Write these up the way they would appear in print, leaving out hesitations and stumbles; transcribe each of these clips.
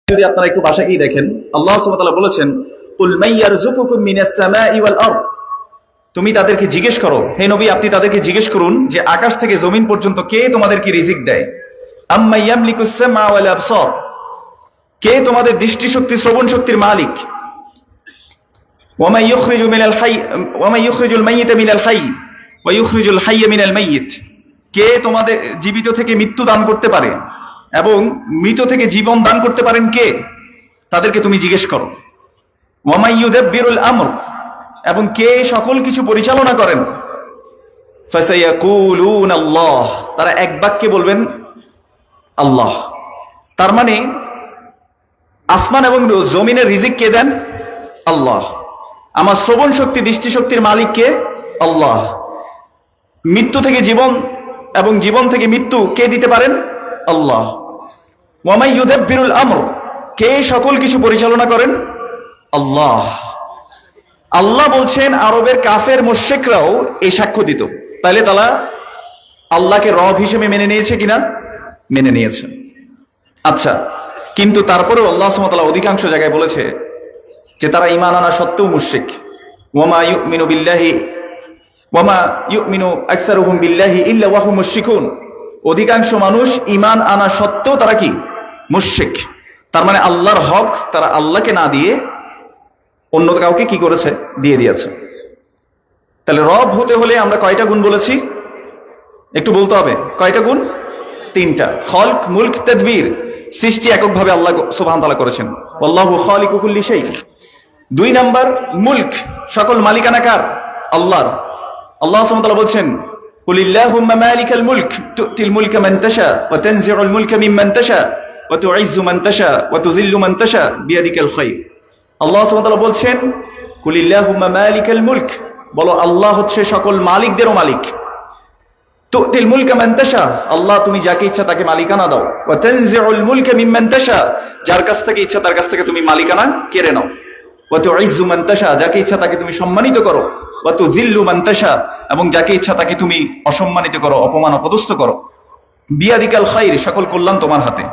যদি আপনারা একটু বাসা গিয়ে দেখেন, আল্লাহ সুবহানাহু ওয়া তাআলা বলেছেন, কুল মান ইয়ারযুকুকুম মিনাস সামাই ওয়াল আরদ। তুমি তাদেরকে জিজ্ঞেস করো, হে নবী আপনি তাদেরকে জিজ্ঞেস করুন যে আকাশ থেকে জমিন পর্যন্ত কে তোমাদেরকে রিজিক দেয়। আম্মা ইয়ামলিকুস সামআ ওয়াল আবসার, কে তোমাদের দৃষ্টিশক্তি শ্রবণ শক্তির মালিক। ওয়ামা ইউখরিজুল মাইয়িতা মিনাল হাইয়্যি ওয়া ইউখরিজুল হাইয়্যা মিনাল মাইয়িত, কে তোমাদের জীবিত থেকে মৃত্যু দান করতে পারে এবং মৃত থেকে জীবন দান করতে পারেন কে, তাদেরকে তুমি জিজ্ঞেস করো। ওয়ামা ইউদাব্বিরুল আমর, এবং কে সকল কিছু পরিচালনা করেন। ফাসায়াকুলুনা আল্লাহ, তারা এক বাক্যে বলবেন আল্লাহ। তার মানে আসমান এবং জমিনের রিজিক কে দেন? আল্লাহ। আমার শ্রবণ শক্তি দৃষ্টিশক্তির মালিক কে? আল্লাহ। মৃত্যু থেকে জীবন এবং জীবন থেকে মৃত্যু কে দিতে পারেন? আল্লাহ। ওয়ামা ইউদাব্বিরুল আমর, কে সকল কিছু পরিচালনা করেন? আল্লাহ। আল্লাহ বলছেন, আরবের কাফের মুশরিকরাও এই সাক্ষ্য দিত। তাহলে তারা আল্লাহকে রব হিসেবে মেনে নিয়েছে কিনা? মেনে নিয়েছে। আচ্ছা, কিন্তু তারপরেও আল্লাহ সুবহানাহু ওয়া তাআলা অধিকাংশ জায়গায় বলেছে যে তারা ঈমান আনা সত্ত্বেও মুশরিক। ওয়ামা ইউমিনু আকসারুহুম বিল্লাহি ইল্লা ওয়া হুম মুশরিকুন। অধিকাংশ মানুষ ঈমান আনা সত্ত্বেও তারা কি? মুশরিক। তার মানে আল্লাহর হক তারা আল্লাহকে না দিয়ে অন্য কাউকে কি করেছে? দিয়ে দিয়েছে। তাহলে রব হতে হলে আমরা কয়টা গুণ বলেছি? একটু বলতে হবে। কয়টা গুণ? তিনটা। খলক, মুলক, তাদবীর। সৃষ্টি এককভাবে আল্লাহ সুবহানাহু ওয়া তাআলা করেছেন। আল্লাহু খালিকু কুল্লি শাই। 2 নাম্বার মুলক, সকল মালিকানা কার? আল্লাহর। আল্লাহ সুবহানাহু ওয়া তাআলা বলছেন, কুলিল্লাহুম্মা মালিকাল মুলক তুতিল মুলকা মান তাশা ওয়া তানজিউল মুলকা মিম্মান তাশা ওয়া তুইজ্জু মান তাশা ওয়া তুযিল্লু মান তাশা বিয়াদিকাল খায়র। আল্লাহ সুবহানাহু ওয়া তাআলা বলছেন, কুলিল্লাহুম্মা মালিকাল মুলক, বলো আল্লাহ হচ্ছে সকল মালিকদেরও মালিক। তুতিল মুলকা মান তাশা, আল্লাহ তুমি যাকে ইচ্ছা তাকে মালিকানা দাও। ওয়া তানজিউল মুলকা মিম্মান তাশা, যার কাছ থেকে ইচ্ছা তার কাছ থেকে তুমি মালিকানা কেড়ে নাও। ওয়া তুইজ্জু মান তাশা, যাকে ইচ্ছা তাকে তুমি সম্মানিত করো। ওয়া তুযিল্লু মান তাশা, এবং যাকে ইচ্ছা তাকে তুমি অসম্মানিত করো, অপমান অপদস্থ করো। বিয়াদিকাল খায়র, সকল কল্যাণ তোমার হাতে।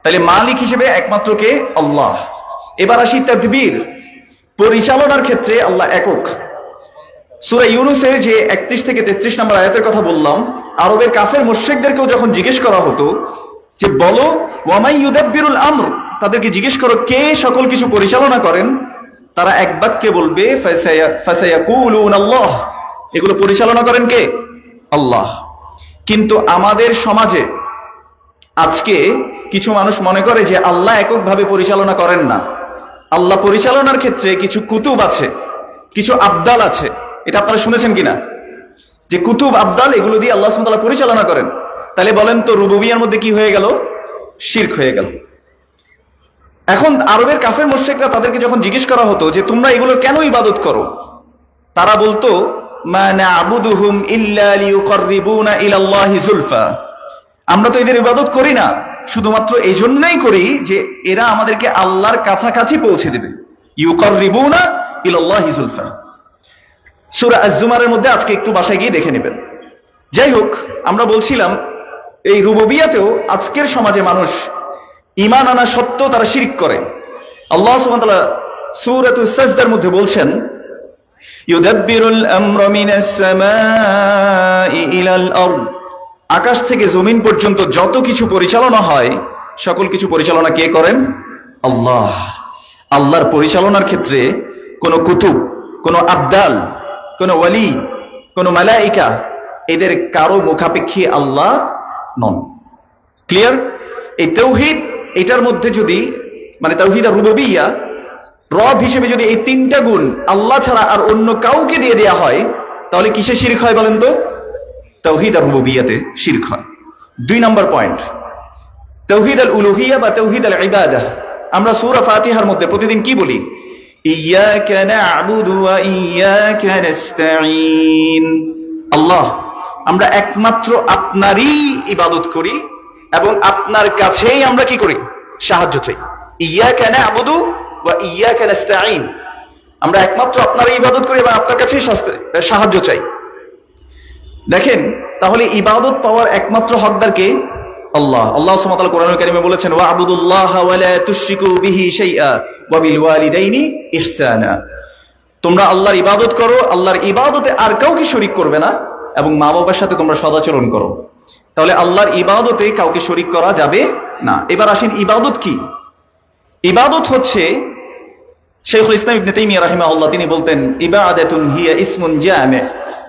তাহলে মালিক হিসেবে একমাত্র কে? আল্লাহ। এবার আসি তাদবীর, পরিচালনার ক্ষেত্রে আল্লাহ একক। সূরা ইউনূসের যে 31 থেকে 33 নম্বর আয়াতের কথা বললাম, আরবের কাফের মুশরিকদেরকেও যখন জিজ্ঞেস করা হতো যে বলো ওয়ামা ইউদাব্বিরুল আমর, তাদেরকে জিজ্ঞেস করো কে সকল কিছু পরিচালনা করেন, তারা এক বাক্যে বলবে ফাসায়াকুলুনা আল্লাহ, এগুলো পরিচালনা করেন কে? আল্লাহ। কিন্তু আমাদের সমাজে আজকে কিছু মানুষ মনে করে যে আল্লাহ এককভাবে পরিচালনা করেন না। আল্লাহ পরিচালনার ক্ষেত্রে কিছু কুতুব আছে, কিছু আবদাল আছে। এটা আপনারা শুনেছেন কিনা? যে কুতুব আবদাল এগুলো দিয়ে আল্লাহ সুবহানাহু ওয়া তাআলা পরিচালনা করেন। তাহলে বলেন তো রুবুবিয়ার মধ্যে কি হয়ে গেল? শিরক হয়ে গেল। এখন আরবের কাফের মুশরিকরা তাদেরকে যখন জিজ্ঞেস করা হতো যে তোমরা এগুলো কেন ইবাদত করো, তারা বলতো মা না'বুদুহুম ইল্লা লিয়ুকাররিবুনা ইলাল্লাহি যুলফা, আমরা তো এদের ইবাদত করি না শুধুমাত্র এই জন্যই করি যে এরা আমাদেরকে আল্লাহর কাছাকাছি পৌঁছে দেবে। ইউকাররিবুনা ইলাল্লাহি যুলফা, সূরা আজ-জুমারের মধ্যে আজকে একটু বাসায় গিয়ে দেখে নেবেন। যাই হোক, আমরা বলছিলাম এই রুবুবিয়াতেও আজকের সমাজে মানুষ ঈমান আনা সত্ত্বেও তারা শিরক করে। আল্লাহ সুবহানাহু ওয়া তাআলা সূরাতুস সাজদার মধ্যে বলছেন, ইউদাব্বিরুল আমরা মিনাস সামাই ইলাল আরদ, আকাশ থেকে জমিন পর্যন্ত যত কিছু পরিচালনা হয় সকল কিছু পরিচালনা কে করেন? আল্লাহ। আল্লাহর পরিচালনার ক্ষেত্রে কোন কুতুব, কোন আবদাল, কোন ওয়ালি, কোন মালাইকা, এদের কারো মুখাপেক্ষী আল্লাহ নন। ক্লিয়ার? এই তাওহীদ, এটার মধ্যে যদি মানে তাওহীদ আর রুবুবিয়্যাহ, রব হিসেবে যদি এই তিনটা গুণ আল্লাহ ছাড়া আর অন্য কাউকে দিয়ে দেয়া হয়, তাহলে কিসে শিরক হয় বলেন তো? তাওহীদ আর রুবুবিয়্যাতে শিরক হয়। 2 নম্বর পয়েন্ট, তাওহীদ আল উলুহিয়্যাহ বা তাওহীদ আল ইবাদাহ। আমরা সূরা ফাতিহার মধ্যে প্রতিদিন কি বলি? ইয়াকা না'বুদু ওয়া ইয়াকা নাস্তাঈন। আল্লাহ, আমরা একমাত্র আপনারই ইবাদত করি এবং আপনার কাছেই আমরা কি করি? সাহায্য চাই। ইয়াকা না'বুদু ওয়া ইয়াকা নাস্তাঈন, আমরা একমাত্র আপনারই ইবাদত করি এবং আপনার কাছেই সাহায্য চাই। দেখেন, তাহলে ইবাদত পাওয়ার একমাত্র হকদার কে? আল্লাহ। আল্লাহ সুবহানাহু ওয়া তাআলা কোরআনুল কারীমে বলেছেন, ওয়া'বুদুল্লাহা ওয়া লা তুশরিকু বিহি শাইআ ওয়া বিল ওয়ালিদাইনি ইহসানা। তোমরা আল্লাহর ইবাদত করো, আল্লাহর ইবাদতে আর কাউকে শরীক করবে না, এবং মা বাবার সাথে তোমরা সদাচরণ করো। তাহলে আল্লাহর ইবাদতে কাউকে শরীক করা যাবে না। এবার আসেন, ইবাদত কি? ইবাদত হচ্ছে, শাইখুল ইসলাম ইবনে তাইমিয়া রাহিমাহুল্লাহ তিনি বলতেন, ইবাদাতুন হিয়া ইসমুন জামি'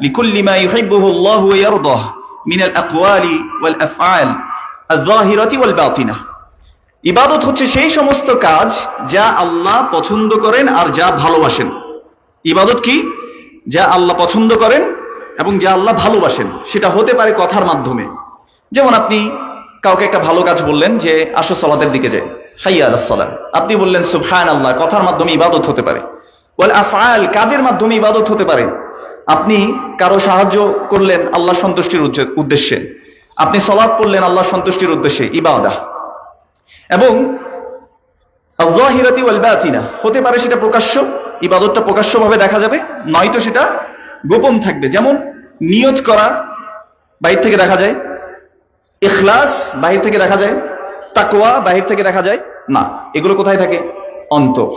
লিকুল্লি মা ইউহিব্বুহু আল্লাহু ওয়া ইয়ারদাহু মিনাল আকওয়ালি ওয়াল আফআল আয-যাহিরাতি ওয়াল বাতিনাহ। ইবাদত হচ্ছে সেই সমস্ত কাজ যা আল্লাহ পছন্দ করেন আর যা ভালোবাসেন। ইবাদত কি? যা আল্লাহ পছন্দ করেন এবং যা আল্লাহ ভালোবাসেন। সেটা হতে পারে কথার মাধ্যমে, যেমন আপনি কাউকে একটা ভালো কাজ বললেন যে আসো সালাতের দিকে যাই, হাইয়া আলাস সালাহ, আপনি বললেন সুবহানাল্লাহ, কথার মাধ্যমে ইবাদত হতে পারে। ওয়াল আফআল, কাজের মাধ্যমে ইবাদত হতে পারে। আপনি কারো সাহায্য করলেন আল্লাহ সন্তুষ্টির উদ্দেশ্যে, আপনি সালাত পড়লেন আল্লাহ সন্তুষ্টির উদ্দেশ্যে, ইবাদাহ। এবং আয-যাহিরাতি ওয়াল বাতিনা, হতে পারে সেটা প্রকাশ্য, ইবাদতটা প্রকাশ্যভাবে দেখা যাবে, নয়তো সেটা গোপন থাকবে। যেমন নিয়ত করা বাহির থেকে দেখা যায়, ইখলাস বাহির থেকে দেখা যায়, তাকওয়া বাহির থেকে দেখা যায় না। এগুলো কোথায় থাকে? অন্তর।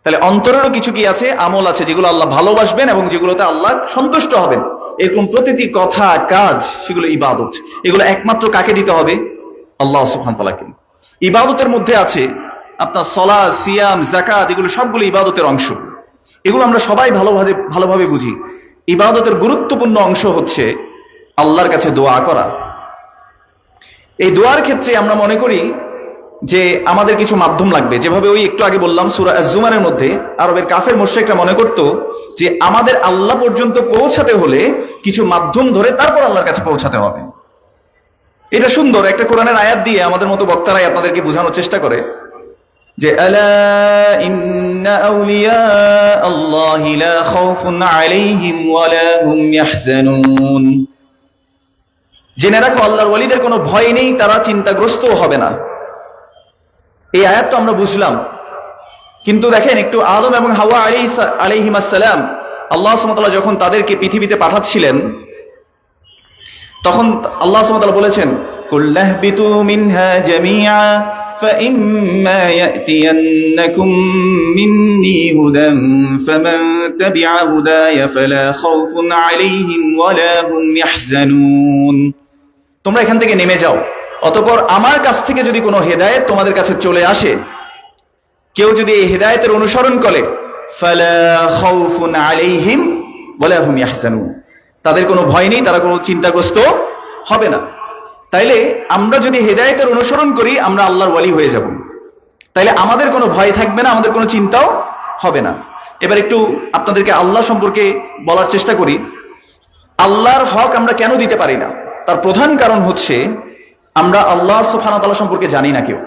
তাহলে অন্তরেরও কিছু কি আছে? আমল আছে, যেগুলো আল্লাহ ভালোবাসবেন এবং যেগুলোতে আল্লাহ সন্তুষ্ট হবেন। এরকম প্রতিটি কথা, কাজ, সেগুলো ইবাদত। এগুলো একমাত্র কাকে দিতে হবে? আল্লাহ সুবহানাহু ওয়া তাআলাকে। ইবাদতের মধ্যে আছে আপনার সালাত, সিয়াম, যাকাত, এগুলো সবগুলো ইবাদতের অংশ। এগুলো আমরা সবাই ভালোভাবে বুঝি। ইবাদতের গুরুত্বপূর্ণ অংশ হচ্ছে আল্লাহর কাছে দোয়া করা। এই দোয়ার ক্ষেত্রে আমরা মনে করি যে আমাদের কিছু মাধ্যম লাগবে। যেভাবে ওই একটু আগে বললাম, সূরা আয-জুমারের মধ্যে আরবের কাফের মুশরিকরা মনে করত যে আমাদের আল্লাহ পর্যন্ত পৌঁছাতে হলে কিছু মাধ্যম ধরে তারপর আল্লাহর কাছে পৌঁছাতে হবে। এটা সুন্দর একটা কোরআনের আয়াত দিয়ে আমাদের মতো বক্তারাই আপনাদেরকে বোঝানোর চেষ্টা করে যে আলা ইন্না আউলিয়া আল্লাহি লা খাউফুন আলাইহিম ওয়া লা হুম ইয়াহজানুন। জেনে রাখো, আল্লাহর ওয়ালিদের কোনো ভয় নেই, তারা চিন্তাগ্রস্তও হবে না। এই আয়াত তো আমরা বুঝলাম, কিন্তু দেখেন একটু, আদম এবং হাওয়া আলাইহিমুস সালাম, আল্লাহ সুবহানাহু ওয়া তাআলা যখন তাদেরকে পৃথিবীতে পাঠাচ্ছিলেন, তখন আল্লাহ সুবহানাহু ওয়া তাআলা বলেছেন, কুল্লাহবিতু মিনহা জামিআ فإما يأتينكم مني هدى فمن تبع هداي فلا خوف عليهم ولا هم يحزنون। তোমরা এখান থেকে নেমে যাও, অতঃপর আমার কাছ থেকে যদি কোনো হেদায়েত তোমাদের কাছে চলে আসে, কেউ যদি এই হেদায়েতের অনুসরণ করে, ফালা খাউফুন আলাইহিম ওয়ালা হুম ইয়াহজানুন, তাদের কোনো ভয় নেই, তারা কোনো চিন্তাগ্রস্ত হবে না। তাইলে আমরা যদি হেদায়েতের অনুসরণ করি, আমরা আল্লাহর ওয়ালি হয়ে যাব। তাইলে আমাদের কোনো ভয় থাকবে না, আমাদের কোনো চিন্তাও হবে না। এবার একটু আপনাদেরকে আল্লাহ সম্পর্কে বলার চেষ্টা করি। আল্লাহর হক আমরা কেন দিতে পারি না? তার প্রধান কারণ হচ্ছে আমরা আল্লাহ সুবহানাহু ওয়া তাআলা সম্পর্কে জানি না কেউ।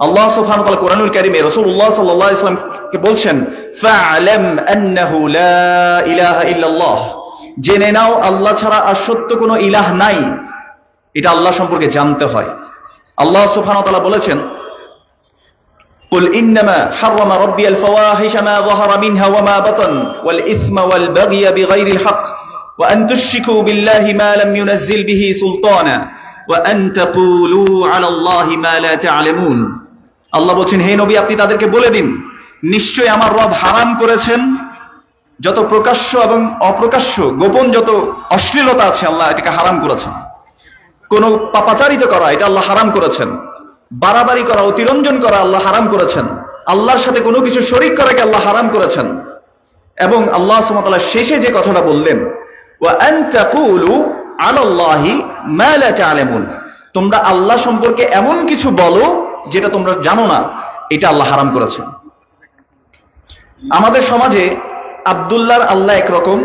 আল্লাহ সুবহানাহু ওয়া তাআলা কোরআনুল কারীমে রাসূলুল্লাহ সাল্লাল্লাহু আলাইহি ওয়াসাল্লামকে বলছেন, ফা'লাম আন্নাহু লা ইলাহা ইল্লাল্লাহ, জেনে নাও আল্লাহ ছাড়া আর সত্য কোনো ইলাহ নাই। এটা আল্লাহ সম্পর্কে জানতে হয়। আল্লাহ সুবহানাহু ওয়া তাআলা বলেছেন, কুল ইন্নামা হাররামা রাব্বিয়াল ফাওয়াহিশা মা যাহারা মিনহা ওয়া মা বাতান ওয়াল ইসমা ওয়াল বাগয়া বিগাইরিল হক ওয়া আন তুশরিকু বিল্লাহি মা লাম ইউনাজ্জিল বিহি সুলতানা ওয়া আন তাকুলু আলাল্লাহি মা লা তা'লামুন। আল্লাহ বলেন, হে নবী, আপনি তাদেরকে বলে দিন, নিশ্চয়ই আমার রব হারাম করেছেন যত প্রকাশ্য এবং অপ্রকাশ্য, গোপন যত অশ্লীলতা আছে, আল্লাহ এটাকে হারাম করেছেন। কোন পাপাচারিত করা, এটা আল্লাহ হারাম করেছেন। বাড়াবাড়ি করা, অতিরঞ্জন করা আল্লাহ হারাম করেছেন। আল্লাহর সাথে কোনো কিছু শরীক করাকে আল্লাহ হারাম করেছেন। এবং আল্লাহ সুবহানাহু ওয়া তাআলা শেষে যে কথাটা বললেন, ওয়া আন তাকুলু আলাল্লাহি মা লা তা'লামুন, তোমরা আল্লাহ সম্পর্কে এমন কিছু বলো যেটা তোমরা জানো না, এটা আল্লাহ হারাম করেছেন। আমাদের সমাজে আব্দুল্লাহর আল্লাহ একরকম,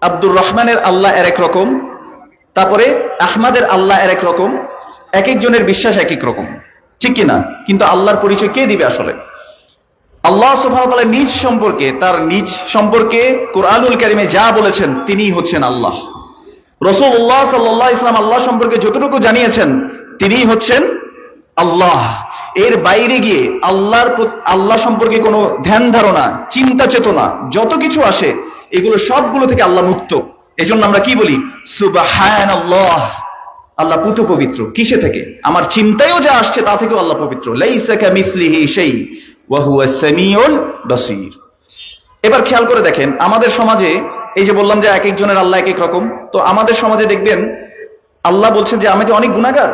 আব্দুর রহমানের আল্লাহ এর এক রকম, তারপরে আহমদের আল্লাহ এর এক রকম, এক একজনের বিশ্বাস এক এক রকম, ঠিক কিনা? কিন্তু আল্লাহর পরিচয় কে দিবে আসলে? আল্লাহ সুবহানাহু ওয়া তাআলা নিজ সম্পর্কে, তার নিজ সম্পর্কে কোরআনুল কারীমে যা বলেছেন তিনিই হচ্ছেন আল্লাহ। রাসূলুল্লাহ সাল্লাল্লাহু আলাইহি ওয়াসাল্লাম আল্লাহ সম্পর্কে যতটুকু জানিয়েছেন তিনিই হচ্ছেন আল্লাহ। এর বাইরে গিয়ে আল্লাহ সম্পর্কে কোনো ধ্যান ধারণা, চিন্তা চেতনা যত কিছু আসে, এগুলো সবগুলো থেকে আল্লাহ মুক্ত। এজন্য আমরা কি বলি? সুবহানাল্লাহ, আল্লাহ পুত পবিত্র। কিসে থেকে? আমার চিন্তায়ও যা আসছে তা থেকেও আল্লাহ পবিত্র। লাইসা কামিসলিহি শাই ওয়া হুয়াস সামিউল বাসীর। এবার খেয়াল করে দেখেন, আমাদের সমাজে এই যে বললাম যে এক একজনের আল্লাহ এক এক রকম, তো আমাদের সমাজে দেখবেন আল্লাহ বলছেন যে আমি তো অনেক গুনাহগার,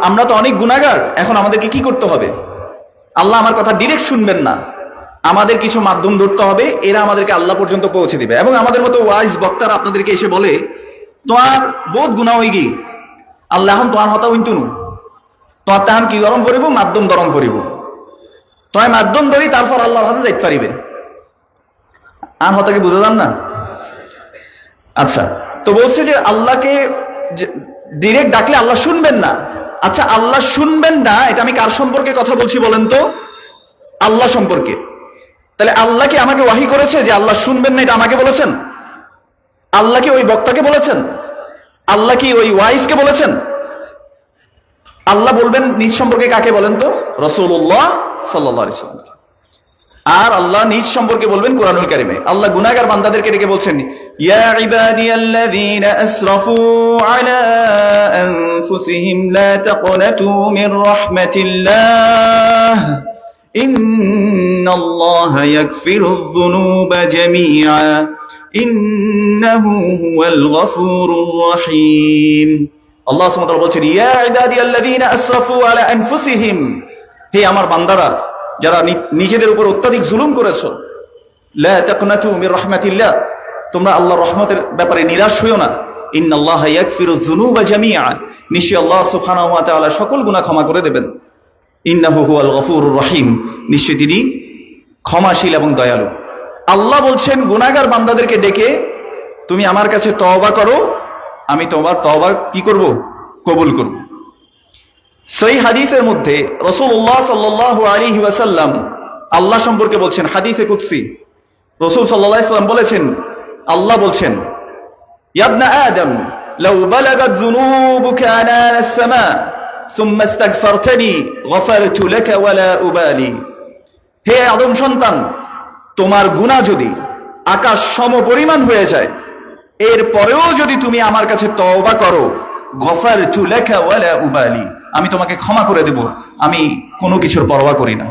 আমরা তো অনেক গুনাহগার, এখন আমাদেরকে কি করতে হবে? আল্লাহ আমার কথা ডিরেক্ট শুনবেন না, আমাদের কিছু মাধ্যম ধরতে হবে, এরা আমাদেরকে আল্লাহ পর্যন্ত পৌঁছে দিবে। এবং আমাদের মতো ওয়াইজ বক্তারা আপনাদেরকে এসে বলে তোমার বহুত গুনাহ হয়ে গি, আল্লাহ এখন তোমার হতা হইন্তু তোমার তাহান কি গরম করিব, মাধ্যম দরম করিব, তোমার মাধ্যম ধরি তারপর আল্লাহর কাছে যাইতে পারিবে। আর হতাকে বুঝে যান না? আচ্ছা, তো বলছে যে আল্লাহকে ডিরেক্ট ডাকলে আল্লাহ শুনবেন না। আচ্ছা, আল্লাহ শুনবেন না, এটা আমি কার সম্পর্কে কথা বলছি বলেন তো? আল্লাহ সম্পর্কে। তাহলে আল্লাহ কি আমাকে ওয়াহি করেছে যে আল্লাহ শুনবেন না, এটা আমাকে বলেছেন? আল্লাহ কি ওই বক্তাকে বলেছেন? আল্লাহ কি ওই ওয়াইজকে বলেছেন? আল্লাহ বলবেন নিজ সম্পর্কে কাকে বলেন তো? রাসূলুল্লাহ সাল্লাল্লাহু আলাইহি ওয়াসাল্লাম। আর আল্লাহ নিজ সম্পর্কে বলবেন কোরআনুল কারীমে। আল্লাহ গুনাহগার বান্দাদেরকে ডেকে বলছেন, ইয়া ইবাদিয়াল্লাযীনা আসরাফু আলা আনফুসিহিম লা তাকনাতু মির রাহমাতিল্লাহ ইন্নাল্লাহা ইয়াগফিরুয যুনুবা জামিআ ইন্নাহু হুয়াল গফুরুর রহিম। আল্লাহ সুবহানাহু ওয়া তাআলা বলছেন, ইয়া ইবাদিয়াল্লাযীনা আসরাফু আলা আনফুসিহিম, হে আমার বান্দারা যারা নিজেদের উপর অত্যাধিক জুলুম করেছো, লা তাকনাতু মির রাহমাতিল্লাহ, তোমরা আল্লাহর রহমতের ব্যাপারে নিরাশ হইও না। ইন্নাল্লাহা ইয়াগফিরুয যুনুবা জামিআ, নিশ্চয়ই আল্লাহ সুবহানাহু ওয়া তাআলা সকল গুনাহ ক্ষমা করে দেবেন। ইন্নাহু হুয়াল গফুরুর রহিম, নিশ্চয়ই তিনি ক্ষমাশীল এবং দয়ালু। আল্লাহ বলছেন গুনাহগার বান্দাদেরকে ডেকে তুমি আমার কাছে তওবা করো, আমি তোমার তওবা কি করব? কবুল করব। সহিহ হাদিসের মধ্যে রাসূলুল্লাহ সাল্লাল্লাহু আলাইহি ওয়াসাল্লাম আল্লাহ সম্পর্কে বলছেন, হাদিসে কুদসি রাসূল সাল্লাল্লাহু আলাইহি ওয়াসাল্লাম বলেছেন, আল্লাহ বলছেন, ইয়া ইবনা আদম লাউ বালাগাত যুনুবুকা আনান আস-সামা সুম্মা ইস্তাগফারতানি গফারতু লাকা ওয়ালা উবালি। হে আদম সন্তান, তোমার গুনাহ যদি আকাশ সমপরিমাণ হয়ে যায়, এরপরেও যদি তুমি আমার কাছে তওবা করো, গফারতু লাকা ওয়ালা উবালি, আমি তোমাকে ক্ষমা করে দেব, আমি কোনো কিছুর পরোয়া করি না।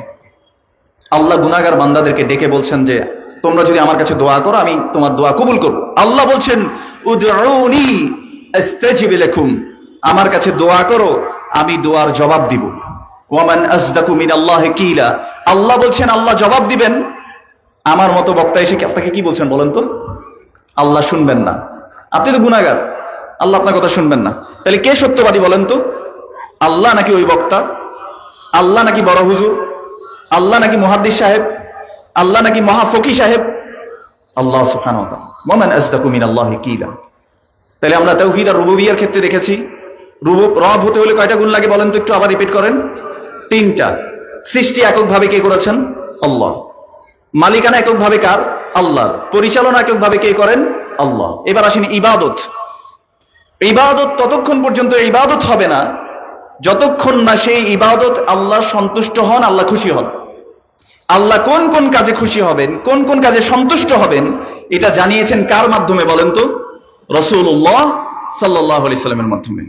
আল্লাহ গুনাহগার বান্দাদেরকে ডেকে বলছেন যে তোমরা যদি আমার কাছে দোয়া করো, আমি তোমার দোয়া কবুল করব। আল্লাহ বলছেন, উদউনি আস্তাজিব লাকুম, আমার কাছে দোয়া করো, আমি দোয়ার জবাব দিব। ওয়ামান আসদাকু মিনাল্লাহি কিলা, আল্লাহ বলছেন আল্লাহ জবাব দিবেন। আমার মতো বক্তা এসে আপনাকে কি বলছেন বলেন তো? আল্লাহ শুনবেন না, আপনি তো গুনাহগার, আল্লাহ আপনার কথা শুনবেন না। তাহলে কে সত্যবাদী বলেন তো? আল্লাহ নাকি ওই বক্তা? আল্লাহ নাকি বড় হুজুর? আল্লাহ নাকি মুহাদ্দিস সাহেব? আল্লাহ নাকি মহাফকি সাহেব? আল্লাহ সুবহানাহু ওয়া তাআলা। ওয়ামান আসদাকু মিনাল্লাহি কিলা। তাহলে আমরা তাওহীদ আর রুবুবিয়্যার ক্ষেত্রে দেখেছি, রব হতে হলে কয়টা গুণ লাগে বলেন তো? একটু আবার রিপিট করেন। 3টা। সৃষ্টি এককভাবে কে করেছেন? আল্লাহ। মালিকানা এককভাবে কার? আল্লাহর। পরিচালনা এককভাবে কে করেন? আল্লাহ। এবার আসেন ইবাদত। ইবাদত ততক্ষণ পর্যন্ত ইবাদত হবে না যতক্ষণ না সেই ইবাদত আল্লাহ সন্তুষ্ট হন, আল্লাহ খুশি হন। আল্লাহ কোন কোন কাজে খুশি হবেন, কোন কোন কাজে সন্তুষ্ট হবেন, এটা জানিয়েছেন কার মাধ্যমে বলেন তো? রাসূলুল্লাহ সাল্লাল্লাহু আলাইহি সাল্লামের মাধ্যমে।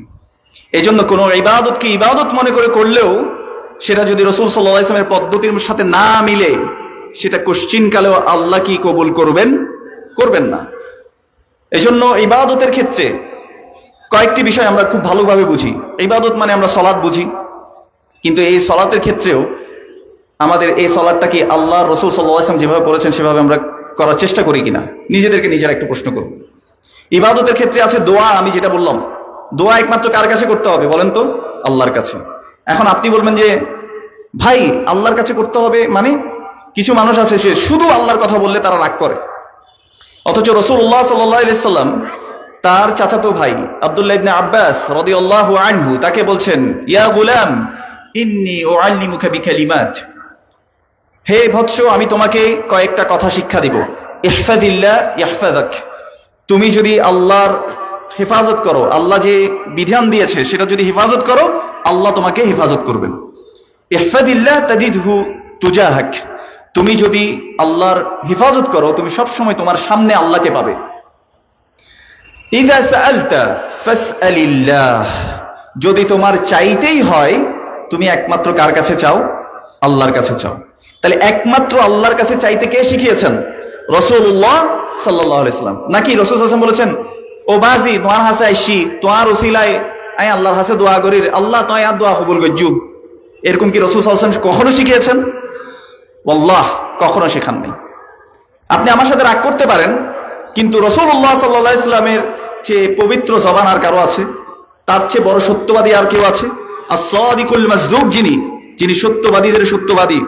এজন্য কোন ইবাদতকে ইবাদত মনে করে করলেও সেটা যদি রাসূল সাল্লাল্লাহু আলাইহি সাল্লামের পদ্ধতির সাথে না মিলে, সেটা কোশ্চিনকালেও আল্লাহ কি কবুল করবেন? করবেন না। এজন্য ইবাদতের ক্ষেত্রে কয়েকটি বিষয় আমরা খুব ভালোভাবে বুঝি। ইবাদত মানে আমরা সালাত বুঝি, কিন্তু এই সালাতের ক্ষেত্রেও আমাদের এই সালাতটা কি আল্লাহ রাসূল সাল্লাল্লাহু আলাইহি ওয়াসাল্লাম যেভাবে বলেছেন সেভাবে আমরা করার চেষ্টা করি কিনা, নিজেদেরকে নিজেরা একটু প্রশ্ন করব। ইবাদতের ক্ষেত্রে আছে দোয়া। আমি যেটা বললাম, দোয়া একমাত্র কার কাছে করতে হবে বলেন তো? আল্লাহর কাছে। এখন আপনি বলবেন যে ভাই আল্লাহর কাছে করতে হবে মানে? কিছু মানুষ আছে সে শুধু আল্লাহর কথা বললে তারা রাগ করে, অথচ রাসূলুল্লাহ সাল্লাল্লাহু আলাইহি ওয়াসাল্লাম তার চাচাতো ভাই আব্দুল্লাহ ইবনে আব্বাস রাদিয়াল্লাহু আনহু তাকে বলছেন, ইয়া গুলাম ইন্নী উআল্লিমুকা বিকালিমাত, হে বৎস আমি তোমাকে কয়েকটা কথা শিক্ষা দিব। ইহফাজিল্লাহ ইহফাজাক, তুমি যদি আল্লাহর হেফাজত করো, আল্লাহ যে বিধান দিয়েছে সেটা যদি হেফাজত করো, আল্লাহ তোমাকে হেফাজত করবেন। ইহফাজিল্লাহ তাজিদহু তুজাহাক, তুমি যদি আল্লাহর হেফাজত করো তুমি সব সময় তোমার সামনে আল্লাহকে পাবে। ইযা সাআলতা ফাসআলিল্লাহ, যদি তোমার চাইতেই হয় তুমি একমাত্র কার কাছে চাও? আল্লাহর কাছে চাও। তাহলে একমাত্র আল্লাহর কাছে চাইতে কে শিখিয়েছেন? রাসূলুল্লাহ সাল্লাল্লাহু আলাইহি সাল্লাম। নাকি রাসূল সাল্লাল্লাহু আলাইহি ওয়াসাল্লাম বলেছেন, ও বাজি তোমার হাসে আইসি, তোমার উসিলায় আই আল্লাহর হাসে দোয়া করি, আল্লাহ তোমার দোয়া কবুল করজু। এরকম কি রাসূল সাল্লাল্লাহু আলাইহি ওয়াসাল্লাম কখনো শিখিয়েছেন? ওয়াল্লাহ কখনো শেখান নাই। আপনি আমার সাথে রাগ করতে পারেন, কিন্তু রাসূলুল্লাহ সাল্লাল্লাহু আলাইহি ওয়াসাল্লামের চেয়ে পবিত্র জবান আর কারো আছে? তার চেয়ে বড় সত্যবাদী আর কেউ আছে? as-সাদিকুল মাসদুক, যিনি সত্যবাদীদের সত্যবাদী,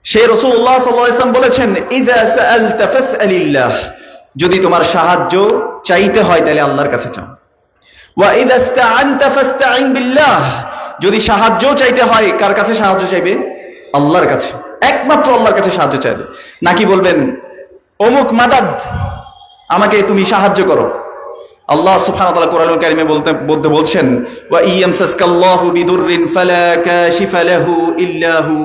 সে রাসূলুল্লাহ সাল্লাল্লাহু আলাইহি ওয়াসাল্লাম বলেছেন, ইযা সাআলতা ফাসআলিল্লাহ, যদি তোমার সাহায্য চাইতে হয় তাহলে আল্লাহর কাছে চাও। ওয়া ইযা ইসতাআনতা ফাসতাইন বিল্লাহ, যদি সাহায্য চাইতে হয় কার কাছে সাহায্য চাইবে? আল্লাহর কাছে, একমাত্র আল্লাহর কাছে সাহায্য চাইবে। নাকি বলবেন অমুক মাদাদ, আমাকে তুমি সাহায্য করো। আল্লাহ সুবহানাহু ওয়া তাআলা কোরআনুল কারীমে বলতে বলছেন, ওয়া ইয়ামসাসকাল্লাহু বিদুররিন ফালা কাশিফা লাহু ইল্লা হু,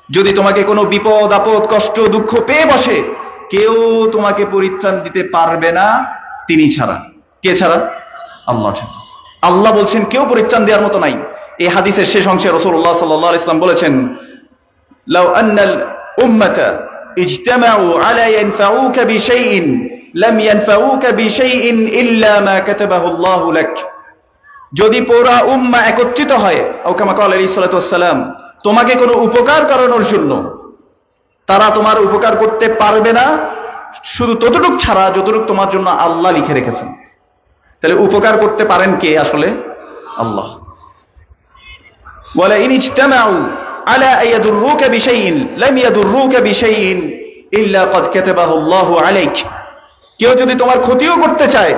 যদি তোমাকে কোনো বিপদ আপদ কষ্ট দুঃখ পেয়ে বসে, কেউ তোমাকে পরিত্রাণ দিতে পারবে না তিনি ছাড়া। কে ছাড়া? আল্লাহ ছাড়া। আল্লাহ বলছেন কেউ পরিত্রাণ দেওয়ার মতো নাই। এই হাদিসের শেষ অংশে রাসূলুল্লাহ সাল্লাল্লাহু আলাইহি ওয়াসাল্লাম বলেছেন, লাউ আন্নাল উম্মাতা ইজতামাউ আলা ইয়ানফাউকা বিশাইইন লাম ইয়ানফাউকা বিশাইইন ইল্লা মা কাতাবাহু আল্লাহু লাক, যদি পুরা উম্মাহ একত্রিত হয়, ও কামা ক্বালা আলাইহিস সালাতু ওয়াস সালাম, তোমাকে কোনো উপকার করানোর জন্য, তারা তোমার উপকার করতে পারবে না শুধু ততটুক ছাড়া যতটুক তোমার জন্য আল্লাহ লিখে রেখেছেন। তাহলে উপকার করতে পারেন কে? আসলে আল্লাহ। ওয়ালা ইন ইজতামাউ আলা আয়াদুররুকা বিশাইইন লাম ইয়াদুররুকা বিশাইইন ইল্লা ক্বাদ কাতাবাহু আল্লাহু আলাইক, কেউ যদি তোমার ক্ষতিও করতে চায়,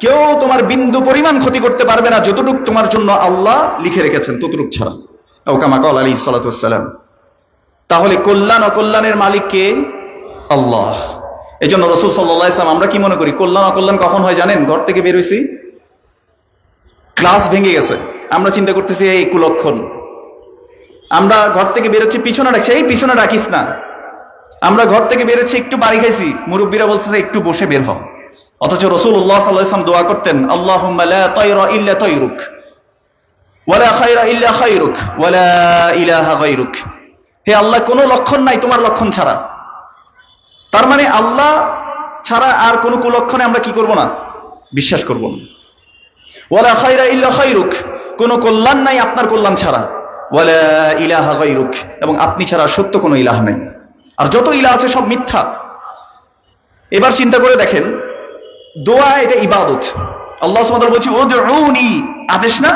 কেউ তোমার বিন্দু পরিমাণ ক্ষতি করতে পারবে না যতটুক তোমার জন্য আল্লাহ লিখে রেখেছেন, ততটুক ছাড়া। ও কামা ক্বালা আলাইহিস সালাতু ওয়াস সালাম। তাহলে কল্যাণ অকল্যাণের মালিক কে? আল্লাহ। এই জন্য রাসূল সাল্লাল্লাহু আলাইহি ওয়াসাল্লাম, আমরা কি মনে করি কল্যাণ অকল্যাণ কখন হয় জানেন? ঘর থেকে বের হইছি, গ্লাস ভেঙে গেছে, আমরা চিন্তা করতেছি এই কুলক্ষণ। আমরা ঘর থেকে বেরোচ্ছি, পিছনে রাখছি, এই পিছনে রাখিস না। আমরা ঘর থেকে বেরোচ্ছি, একটু বাড়ি খাইছি, মুরব্বীরা বলতেছে একটু বসে বের হ। অথচ রাসূলুল্লাহ সাল্লাল্লাহু আলাইহি ওয়াসাল্লাম দোয়া করতেন, আল্লাহুম্মা লা তায়রা ইল্লা তায়রুক ওয়ালা খায়রা ইল্লা খায়রুক ওয়ালা ইলাহা গায়রুক, হে আল্লাহ কোনো লক্ষণ নাই তোমার লক্ষণ ছাড়া। তার মানে আল্লাহ ছাড়া আর কোনো কুলক্ষণে আমরা কি করব না? বিশ্বাস করব না। ওয়ালা খায়রা ইল্লা খায়রুক, কোনো কল্যাণ নাই আপনার কল্যাণ ছাড়া। ওয়ালা ইলাহা গায়রুক, এবং আপনি ছাড়া সত্য কোনো ইলাহ নাই। আর যত ইলাহ আছে সব মিথ্যা। এবার চিন্তা করে দেখেন, দোয়া এটা ইবাদত। আল্লাহ সুবহানাহু ওয়া তাআলা বলছে উদউনি, আদেশ না,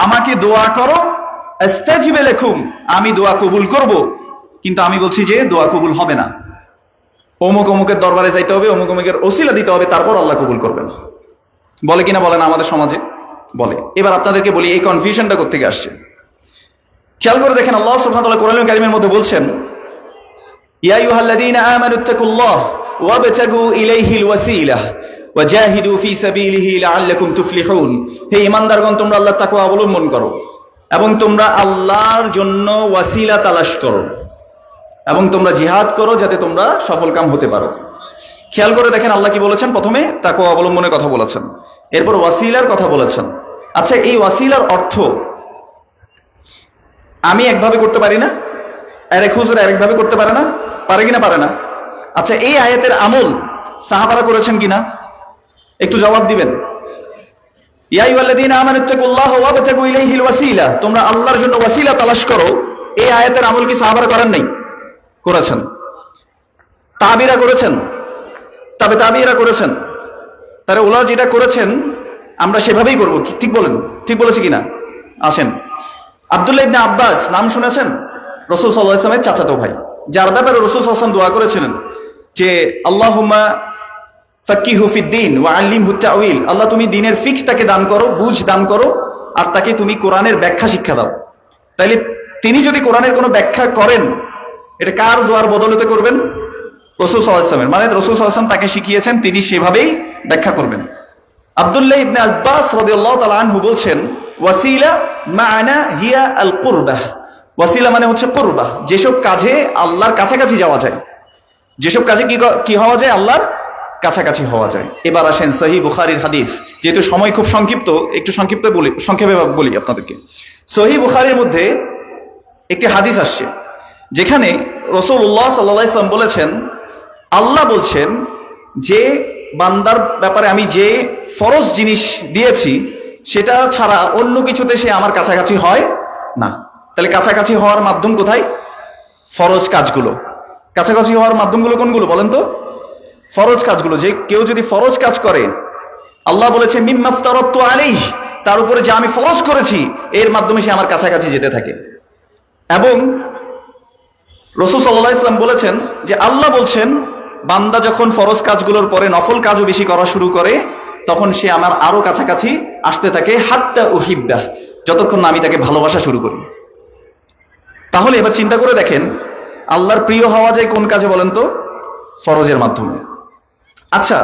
আমাকে দোয়া করো, আস্তাজিব লাকুম, আমি দোয়া কবুল করব। কিন্তু আমি বলছি যে দোয়া কবুল হবে না, অমুক অমুকের দরবারে যাইতে হবে, অমুক অমুকের ওসিলা দিতে হবে, তারপর আল্লাহ কবুল করবেন। বলে কিনা বলে না আমাদের সমাজে? বলে। এবার আপনাদেরকে বলি এই কনফিউশনটা কোত্থেকে আসছে। খেয়াল করে দেখেন, আল্লাহ সুবহানাহু ওয়া তাআলা কোরআনুল কারীমের মধ্যে বলছেন, ইয়া আইয়ুহাল্লাযীনা আমানুত্তাকুল্লাহ ওয়াবতাগু ইলাইহিল ওয়াসিলাহ ওয়াজাহিদু ফি সাবিলিহি লাআল্লাকুম তুফলিহুন, হে ঈমানদারগণ তোমরা আল্লাহর তাকওয়া অবলম্বন করো এবং তোমরা আল্লাহর জন্য ওয়াসিলা তালাশ করো এবং তোমরা জিহাদ করো যাতে তোমরা সফলকাম হতে পারো। খেয়াল করে দেখেন আল্লাহ কি বলেছেন? প্রথমে তাকওয়া অবলম্বনের কথা বলেছেন, এরপর ওয়াসিলার কথা বলেছেন। আচ্ছা, এই ওয়াসিলার অর্থ আমি একভাবে করতে পারি না, আরেক হুজুর আরেকভাবে করতে পারে না, পারে কিনা? পারে না। আচ্ছা, এই আয়াতের আমল সাহাবারা করেছেন কিনা? একটু জবাব দিবেন। ইয়া আইয়ুহাল্লাযীনা আমানুত্তাকুল্লাহ ওয়াবতাগু ইলাইহিল ওয়াসিলা, তোমরা আল্লাহর জন্য ওয়াসিলা তালাশ করো। এই আয়াতের আমল কি সাহাবারা করেন নাই? করেছেন। তাবিরা করেছেন, তাবিরা করেছেন। তারা ওলা যেটা করেছেন আমরা সেভাবেই করব। ঠিক বলেন? ঠিক বলেছি কিনা? আসেন, আব্দুল্লাহ ইবনে আব্বাস নাম শুনেছেন? রাসূল সাল্লাল্লাহু আলাইহি ওয়াসাল্লামের চাচাতো ভাই, যার ব্যাপারে রাসূল সাল্লাল্লাহু আলাইহি ওয়াসাল্লাম দোয়া করেছিলেন যে আল্লাহুম্মা ফাক্কিহু ফিদ্দীন ওয়া আল্লিমহু তা'ওয়িল, আল্লাহ তুমি দ্বীনের ফিকহ তাকে দান করো, বুঝ দান করো, আর তাকে তুমি কোরআনের ব্যাখ্যা শিক্ষা দাও। তাইলে তিনি যদি কোরআনের কোনো ব্যাখ্যা করেন, এটা কার দোয়ার বদলতে করবেন? রাসূল সাল্লাল্লাহু আলাইহি ওয়াসাল্লামের। মানে রাসূল সাল্লাল্লাহু আলাইহি ওয়াসাল্লাম তাকে শিখিয়েছেন, তিনি সেভাবেই ব্যাখ্যা করবেন। আব্দুল্লাহ ইবনে আব্বাস রাদিয়াল্লাহু তাআলা আনহু বলছেন, ওয়াসিলা মা'না হিয়া আল কুরবাহ, ওয়াসিলা মানে হচ্ছে কুরবাহ, যেসব কাজে আল্লাহর কাছাকাছি যাওয়া যায়, যেসব কাজে কি হওয়া যায়? আল্লাহর কাছাকাছি হওয়া যায়। এবার আসেন সহিহ বুখারীর হাদিস, যেহেতু সময় খুব সংক্ষিপ্ত, একটু সংক্ষেপে বলি আপনাদেরকে। সহিহ বুখারীর মধ্যে একটি হাদিস আসছে যেখানে রাসূলুল্লাহ সাল্লাল্লাহু আলাইহি ওয়াসাল্লাম বলেছেন, আল্লাহ বলছেন যে বান্দার ব্যাপারে আমি যে ফরজ জিনিস দিয়েছি সেটা ছাড়া অন্য কিছুতে সে আমার কাছাকাছি হয় না। তাহলে কাছাকাছি হওয়ার মাধ্যম কোথায়? ফরজ কাজগুলো। কাছাকাছি হওয়ার মাধ্যমগুলো কোনগুলো বলেন তো? ফরজ কাজগুলো। যে কেউ যদি ফরজ কাজ করে, আল্লাহ বলেছে মিম্মা ফতারাতু আলাইহি, তার উপরে যে আমি ফরজ করেছি এর মাধ্যমে সে আমার কাছাকাছি যেতে থাকে। এবং রাসূল সাল্লাল্লাহু আলাইহি ওয়াসাল্লাম বলেছেন যে আল্লাহ বলছেন বান্দা যখন ফরজ কাজগুলোর পরে নফল কাজও বেশি করা শুরু করে তখন সে আমার আরো কাছাকাছি আসতে থাকে, হাত্তা উহিব্বাহ, যতক্ষণ না আমি তাকে ভালোবাসা শুরু করি। তাহলে এবার চিন্তা করে দেখেন, আল্লাহর প্রিয় হওয়া যায় কোন কাজে বলেন তো? ফরজের মাধ্যমে। আচ্ছা,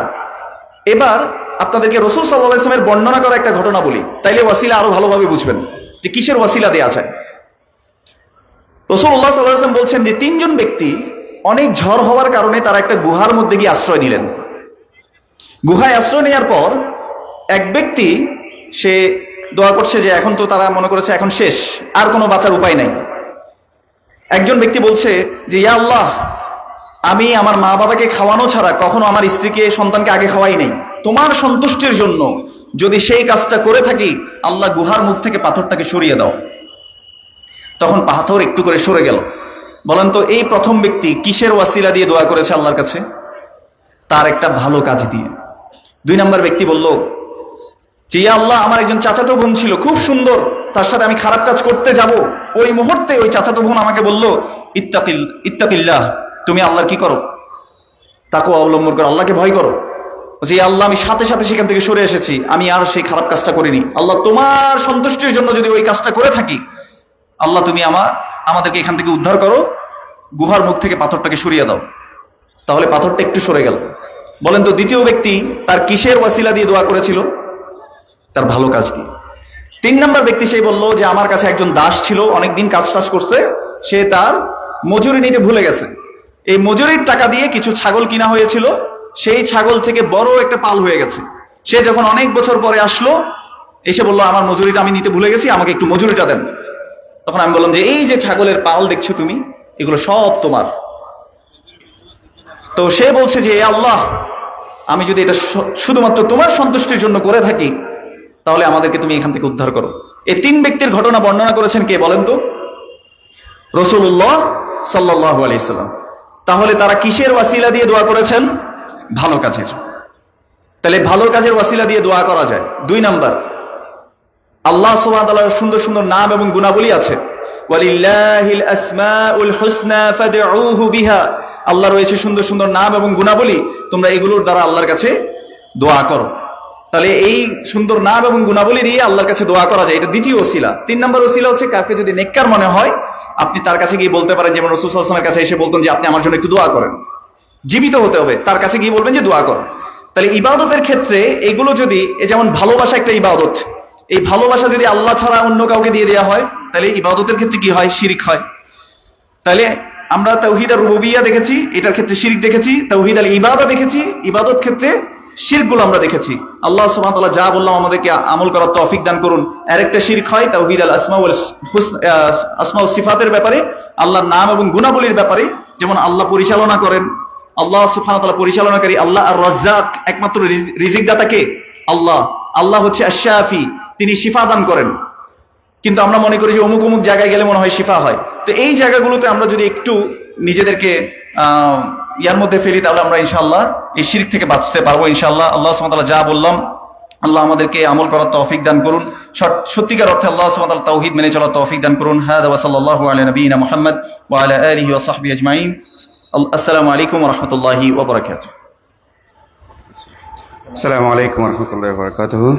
এবার আপনাদেরকে রাসূল সাল্লাল্লাহু আলাইহি ওয়াসাল্লামের বর্ণনা করা একটা ঘটনা বলি, তাইলে ওয়াসিলা আরো ভালোভাবে বুঝবেন যে কিসের ওয়াসিলা দেয়া যায়। রাসূলুল্লাহ সাল্লাল্লাহু আলাইহি ওয়াসাল্লাম বলছেন যে তিনজন ব্যক্তি অনেক ঝড় হওয়ার কারণে তারা একটা গুহার মধ্যে গিয়ে আশ্রয় নিলেন। গুহায় আশ্রয় নেওয়ার পর এক ব্যক্তি সে দোয়া করছে যে এখন তো তারা মনে করেছে এখন শেষ, আর কোনো বাঁচার উপায় নাই। একজন ব্যক্তি বলছে যে ইয়া আল্লাহ, আমি আমার মা বাবাকে খাওয়ানো ছাড়া কখনো আমার স্ত্রীকে সন্তানকে আগে খাওয়াই নাই, তোমার সন্তুষ্টির জন্য যদি সেই কাজটা করে থাকি আল্লাহ গুহার মুখ থেকে পাথরটাকে সরিয়ে দাও। তখন পাথর একটু করে সরে গেল। বলেন তো এই প্রথম ব্যক্তি কিসের ওয়াসিলা দিয়ে দোয়া করেছে আল্লাহর কাছে? তার একটা ভালো কাজ দিয়ে। দুই নম্বর ব্যক্তি বলল যে ইয়া আল্লাহ, আমার একজন চাচাতো বোন ছিল খুব সুন্দর, তার সাথে আমি খারাপ কাজ করতে যাব, ওই মুহূর্তে ওই চাচাতো বোন আমাকে বলল ইত্তাকিল্লাহ, তুমি আল্লাহর কি করো? তাকওয়া অবলম্বন করো, আল্লাহকে ভয় করো। যে আল্লাহ, আমি সাথে সাথে সেখান থেকে সরে এসেছি, আমি আর সেই খারাপ কাজটা করিনি। আল্লাহ, তোমার সন্তুষ্টির জন্য যদি ওই কাজটা করে থাকি আল্লাহ তুমি আমাদেরকে এখান থেকে উদ্ধার করো, গুহার মুখ থেকে পাথরটাকে সরিয়ে দাও। তাহলে পাথরটা একটু সরে গেল। বলেন তো দ্বিতীয় ব্যক্তি তার কিসের ওয়াসিলা দিয়ে দোয়া করেছিল? তার ভালো কাজ দিয়ে। তিন নম্বর ব্যক্তি সে বলল যে আমার কাছে একজন দাস ছিল, অনেকদিন কাজ টাজ করছে, সে তার মজুরি নিতে ভুলে গেছে। এই মজুরির টাকা দিয়ে কিছু ছাগল কিনা হয়েছিল, সেই ছাগল থেকে বড় একটা পাল হয়ে গেছে। সে যখন অনেক বছর পরে আসলো, এসে বলল আমার মজুরিটা আমি নিতে ভুলে গেছি, আমাকে একটু মজুরিটা দেন। তখন আমি বললাম যে এই যে ছাগলের পাল দেখছো তুমি, এগুলো সব তোমার। তো সে বলছে যে আল্লাহ, আমি যদি এটা শুধুমাত্র তোমার সন্তুষ্টির জন্য করে থাকি তাহলে আমাদেরকে তুমি এখান থেকে উদ্ধার করো। এই তিন ব্যক্তির ঘটনা বর্ণনা করেছেন কে বলেন তো? রাসূলুল্লাহ সাল্লাল্লাহু আলাইহি ওয়াসাল্লাম। তাহলে তারা কিসের ওয়াসিলা দিয়ে দোয়া করেছেন? ভালো কাজের। তাহলে ভালো কাজের ওয়াসিলা দিয়ে দোয়া করা যায়। দুই নাম্বার, আল্লাহ সুবহানাহু ওয়া তাআলার সুন্দর সুন্দর নাম এবং গুণাবলী আছে। ওয়ালিল্লাহিল আসমাউল হুসনা ফাদউহু বিহা, আল্লাহর রয়েছে সুন্দর সুন্দর নাম এবং গুণাবলী, তোমরা এগুলোর দ্বারা আল্লাহর কাছে দোয়া করো। তাহলে এই সুন্দর নাম এবং গুণাবলী দিয়ে আল্লাহর কাছে দোয়া করা যায়, এটা দ্বিতীয় ওসিলা। তিন নম্বর ওসিলা হচ্ছে কাউকে যদি নেককার মনে হয় আপনি তার কাছে গিয়ে বলতে পারেন, যেমন রাসূল সাল্লাল্লাহু আলাইহি ওয়াসাল্লামের কাছে এসে বলতেন যে আপনি আমার জন্য একটু দোয়া করেন। জীবিত হতে হবে, তার কাছে গিয়ে বলবেন যে দোয়া কর। তাহলে ইবাদতের ক্ষেত্রে এগুলো যদি, যেমন ভালোবাসা একটা ইবাদত, এই ভালোবাসা যদি আল্লাহ ছাড়া অন্য কাউকে দিয়ে দেওয়া হয় তাহলে ইবাদতের ক্ষেত্রে কি হয়? শিরিক হয়। তাহলে আমরা তাওহীদ আর রুবুবিয়্যাহ দেখেছি, এটার ক্ষেত্রে শিরিক দেখেছি। তাওহীদ আল ইবাদা দেখেছি, ইবাদত ক্ষেত্রে শিরকগুলো আমরা দেখেছি। আল্লাহ সুবহানাহু ওয়া তাআলা যা বললাম আমাদেরকে আমল করার তৌফিক দান করুন। আরেকটা শিরক হয় তাওহীদ আল আসমা ওয়াস সিফাতের ব্যাপারে, আল্লাহর নাম এবং গুণাবলীর ব্যাপারে। যেমন আল্লাহ পরিচালনা করেন, আল্লাহ সুবহানাহু ওয়া তাআলা পরিচালনাকারী, আল্লাহ আর রাজ্জাক, একমাত্র রিজিক দাতা কে? আল্লাহ। আল্লাহ হচ্ছে আশ-শাফি, তিনি শিফা দান করেন। কিন্তু আমরা মনে করি যে অমুক অমুক জায়গায় গেলে মনে হয় শিফা হয়। তো এই জায়গাগুলোতে আমরা যদি একটু নিজেদেরকে ইয়ার মধ্যে ফেলি তাহলে আমরা ইনশাআল্লাহ এই শিরক থেকে বাঁচতে পারবো ইনশাআল্লাহ। আল্লাহ সুবহানাহু ওয়া তাআলা যা বললাম আল্লাহ আমাদেরকে আমল করার তৌফিক দান করুন, সত্যিকার অর্থে আল্লাহ সুবহানাহু ওয়া তাআলা তাওহীদ মেনে চলার তৌফিক দান করুন। হাদা ওয়া সাল্লাল্লাহু আলা নবিয়িনা মুহাম্মদ ওয়া আলা আলিহি ওয়া সাহবিহি আজমাইন। আসসালামু আলাইকুম ওয়া রাহমাতুল্লাহি ওয়া বারাকাতুহু। আসসালামু আলাইকুম ওয়া রাহমাতুল্লাহি ওয়া বারাকাতুহু।